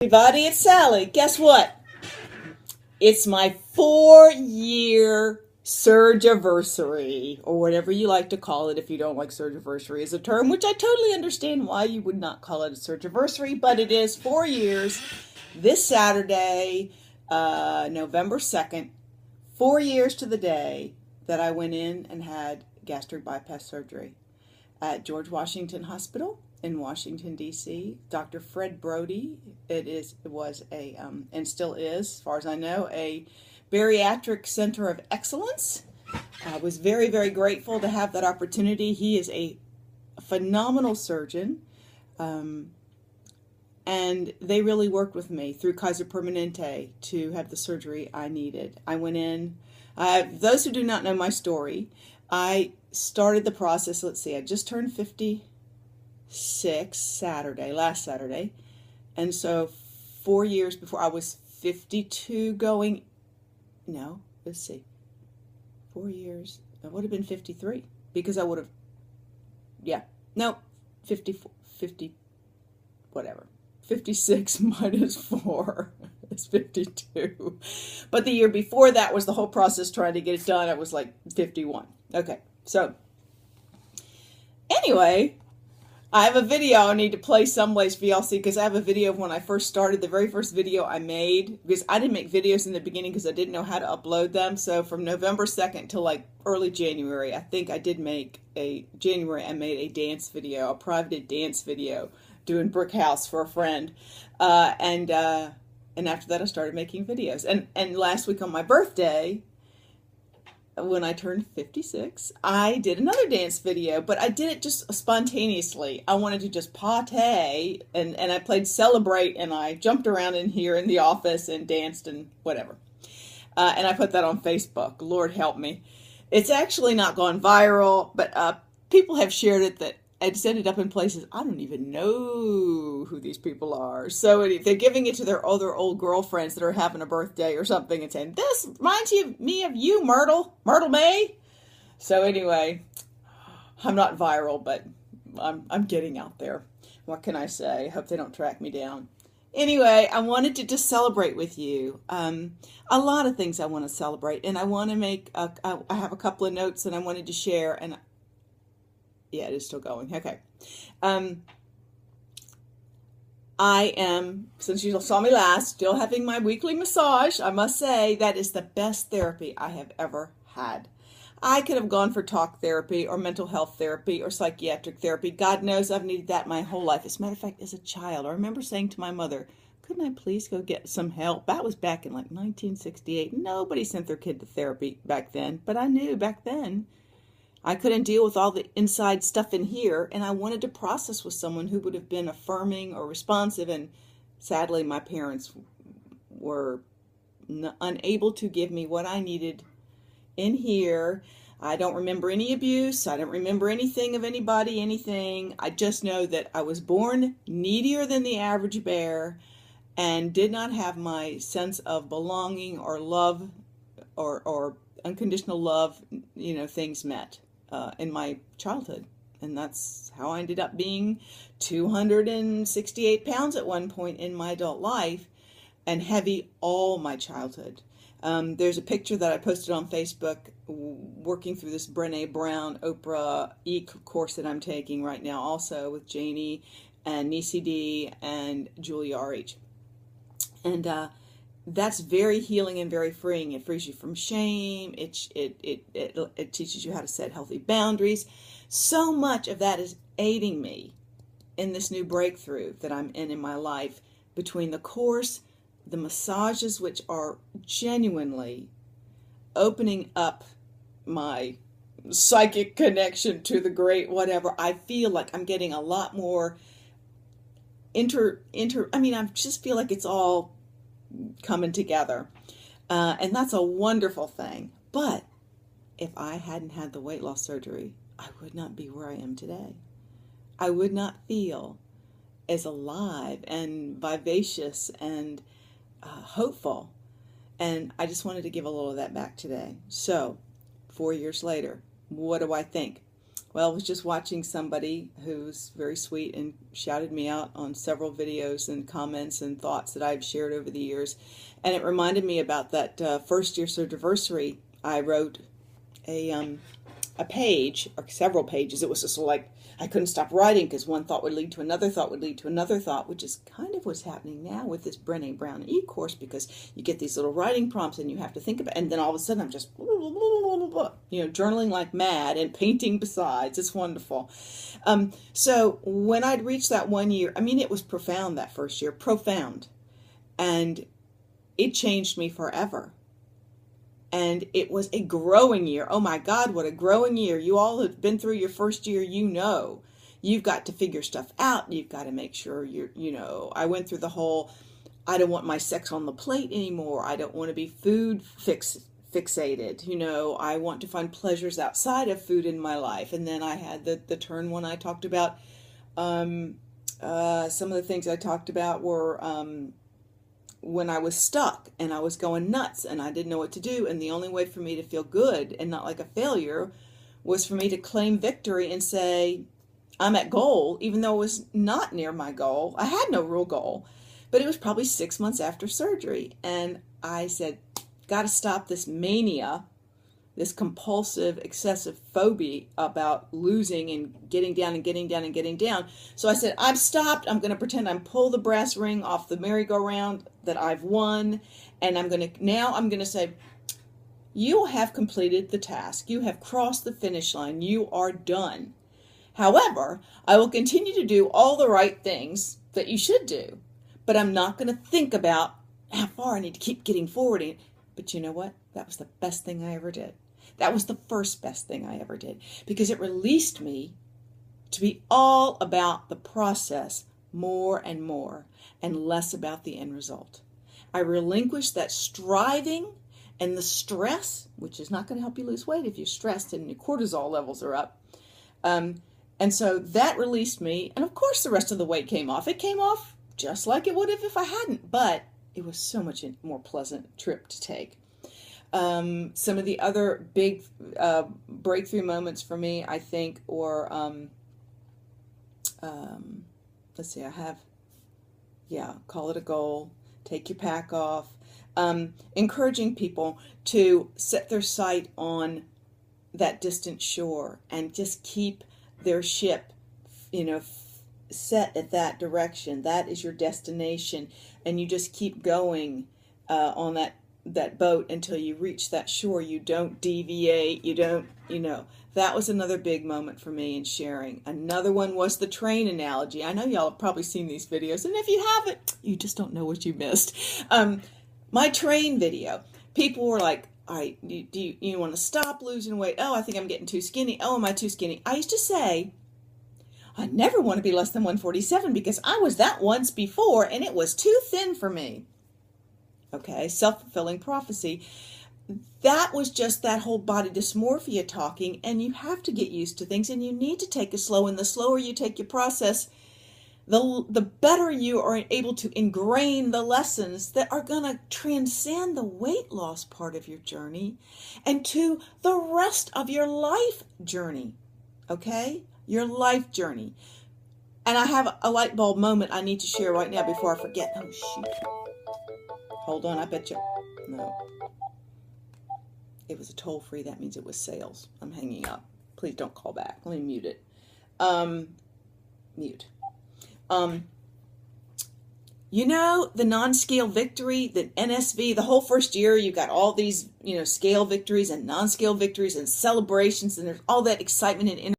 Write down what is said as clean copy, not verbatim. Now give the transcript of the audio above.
Everybody, it's Sally. Guess what? It's my 4-year surgiversary, or whatever you like to call it if you don't like surgiversary as a term, which I totally understand why you would not call it a surgiversary, but it is 4 years this Saturday, November 2nd, 4 years to the day that I went in and had gastric bypass surgery at George Washington Hospital in Washington, D.C. Dr. Fred Brody, was and still is, as far as I know, a bariatric center of excellence. I was very, very grateful to have that opportunity. He is a phenomenal surgeon, and they really worked with me through Kaiser Permanente to have the surgery I needed. I went in. Those who do not know my story, I started the process. Let's see, I just turned 56 last Saturday, and so 4 years before I was 52 going, no, let's see, 4 years, I would have been 53 because I would have, yeah, no, 54, 50, whatever, 56 minus 4 is 52. But the year before that was the whole process trying to get it done. I was like 51. Okay, so anyway, I have a video I need to play someplace for y'all see, because I have a video of when I first started, the very first video I made, because I didn't make videos in the beginning because I didn't know how to upload them. So from November 2nd till like early January, I think I did make January, I made a dance video, a private dance video, doing Brick House for a friend. And after that I started making videos. And last week on my birthday, when I turned 56, I did another dance video, but I did it just spontaneously. I wanted to just partay, and I played Celebrate, and I jumped around in here in the office and danced and whatever. And I put that on Facebook. Lord help me. It's actually not gone viral, but people have shared it that it's ended up in places I don't even know who these people are. So they're giving it to their other old girlfriends that are having a birthday or something and saying, "This reminds me of you, Myrtle May." So anyway, I'm not viral, but I'm getting out there. What can I say? I hope they don't track me down. Anyway, I wanted to just celebrate with you. A lot of things I want to celebrate, and I want to make. I have a couple of notes that I wanted to share, and yeah, it is still going. Okay. I am, since you saw me last, still having my weekly massage. I must say that is the best therapy I have ever had. I could have gone for talk therapy or mental health therapy or psychiatric therapy. God knows I've needed that my whole life. As a matter of fact, as a child, I remember saying to my mother, "Couldn't I please go get some help?" That was back in like 1968. Nobody sent their kid to therapy back then, but I knew back then I couldn't deal with all the inside stuff in here, and I wanted to process with someone who would have been affirming or responsive, and sadly my parents were unable to give me what I needed in here. I don't remember any abuse. I don't remember anything of anybody, anything. I just know that I was born needier than the average bear and did not have my sense of belonging or love or unconditional love, things met in my childhood. And that's how I ended up being 268 pounds at one point in my adult life and heavy all my childhood. There's a picture that I posted on Facebook working through this Brené Brown Oprah course that I'm taking right now, also with Janie and Nisi D and Julia RH. And that's very healing and very freeing. It frees you from shame. It teaches you how to set healthy boundaries. So much of that is aiding me in this new breakthrough that I'm in my life, between the course, the massages, which are genuinely opening up my psychic connection to the great whatever. I feel like I'm getting a lot more I just feel like it's all coming together. And that's a wonderful thing. But if I hadn't had the weight loss surgery, I would not be where I am today. I would not feel as alive and vivacious and hopeful. And I just wanted to give a little of that back today. So, 4 years later, what do I think? Well, I was just watching somebody who's very sweet and shouted me out on several videos and comments and thoughts that I've shared over the years. And it reminded me about that first year anniversary. I wrote a page, or several pages. It was just like I couldn't stop writing because one thought would lead to another thought would lead to another thought, which is kind of what's happening now with this Brené Brown e-course, because you get these little writing prompts and you have to think about it, and then all of a sudden I'm just, journaling like mad and painting besides. It's wonderful. So when I'd reached that 1 year, I mean, it was profound that first year, profound. And it changed me forever. And it was a growing year. Oh my God, what a growing year. You all have been through your first year, You've got to figure stuff out. You've got to make sure I went through the whole, I don't want my sex on the plate anymore. I don't want to be food fixated. I want to find pleasures outside of food in my life. And then I had the turn when I talked about, some of the things I talked about were, when I was stuck and I was going nuts and I didn't know what to do, and the only way for me to feel good and not like a failure was for me to claim victory and say, I'm at goal, even though it was not near my goal. I had no real goal, but it was probably 6 months after surgery. And I said, got to stop this mania, this compulsive, excessive phobia about losing and getting down and getting down and getting down. So I said, I've stopped. I'm going to pretend I'm pull the brass ring off the merry-go-round that I've won. And I'm going to say, you have completed the task. You have crossed the finish line. You are done. However, I will continue to do all the right things that you should do, but I'm not going to think about how far I need to keep getting forward. But you know what? That was the best thing I ever did. That was the first best thing I ever did, because it released me to be all about the process more and less about the end result. I relinquished that striving and the stress, which is not going to help you lose weight if you're stressed and your cortisol levels are up. And so that released me. And of course, the rest of the weight came off. It came off just like it would have if I hadn't, but it was so much more pleasant trip to take. Some of the other big breakthrough moments for me, I think, were, let's see, call it a goal, take your pack off, encouraging people to set their sight on that distant shore and just keep their ship, set at that direction. That is your destination, and you just keep going on that boat until you reach that shore. You don't deviate. You don't, that was another big moment for me in sharing. Another one was the train analogy. I know y'all have probably seen these videos, and if you haven't, you just don't know what you missed. My train video, people were like, all right, do you want to stop losing weight? Oh, I think I'm getting too skinny. Oh, am I too skinny? I used to say, I never want to be less than 147 because I was that once before and it was too thin for me. Okay, self-fulfilling prophecy. That was just that whole body dysmorphia talking, and you have to get used to things, and you need to take it slow, and the slower you take your process, the better you are able to ingrain the lessons that are going to transcend the weight loss part of your journey and to the rest of your life journey, okay? Your life journey. And I have a light bulb moment I need to share right now before I forget. Oh, shoot. Hold on, I bet you. No. It was a toll-free. That means it was sales. I'm hanging up. Please don't call back. Let me mute it. Mute. The non-scale victory, the NSV, the whole first year, you got all these, scale victories and non-scale victories and celebrations, and there's all that excitement and